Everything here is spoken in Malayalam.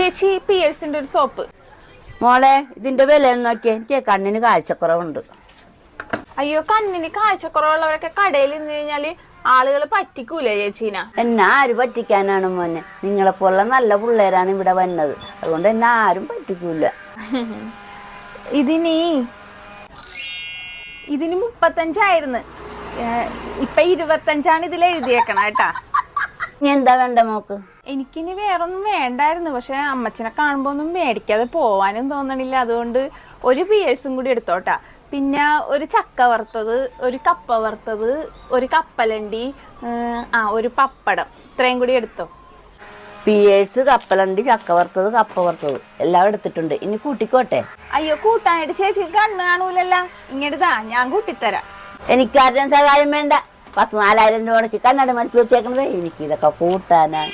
ചേച്ചി പിയേഴ്സിന്റെ ഒരു സോപ്പ്. മോളെ ഇതിന്റെ വില നോക്കിയേ, എനിക്ക് കണ്ണിന് കാഴ്ചക്കുറവുണ്ട്. അയ്യോ, കണ്ണിന് കാഴ്ചക്കുറവുള്ളവരൊക്കെ കടയിൽ നിന്ന് കഴിഞ്ഞാല് ആളുകൾ പറ്റിക്കൂലേ ചേച്ചീന? എന്നെ ആര് പറ്റിക്കാനാണ് മോനെ? നിങ്ങളെപ്പോലുള്ള നല്ല പിള്ളേരാണ് ഇവിടെ വന്നത്, അതുകൊണ്ട് എന്നെ ആരും പറ്റിക്കൂല. ഇതിന് 35 ഇപ്പൊ 25 ഇതിൽ എഴുതിയേക്കണ കേട്ടാ. നീ എന്താ വേണ്ട മോക്ക്? എനിക്കിനി വേറൊന്നും വേണ്ടായിരുന്നു, പക്ഷെ അമ്മച്ചനെ കാണുമ്പോ ഒന്നും മേടിക്കാതെ പോവാനും തോന്നണില്ല. അതുകൊണ്ട് ഒരു പിയേഴ്സും കൂടി എടുത്തോട്ടാ. പിന്നെ ഒരു ചക്ക വറുത്തത്, ഒരു കപ്പ വറുത്തത്, ഒരു കപ്പലണ്ടി, ഒരു പപ്പടം, ഇത്രയും കൂടി എടുത്തോ. പിയേഴ്സ്, കപ്പലണ്ടി, ചക്ക വറുത്തത്, കപ്പ വറുത്തത് എല്ലാം എടുത്തിട്ടുണ്ട്. ഇനി കൂട്ടിക്കോട്ടെ. അയ്യോ, കൂട്ടാനായിട്ട് ചേച്ചി കണ്ണ് കാണൂലല്ല, ഇങ്ങെടുത്താ ഞാൻ കൂട്ടിത്തരാം. എനിക്കാരുടെയും സഹായം വേണ്ട. 14,000 രൂപ കണ്ണട മേടിച്ച് വെച്ചേക്കുന്നത്, എനിക്ക് ഇതൊക്കെ കൂട്ടാനാണ്.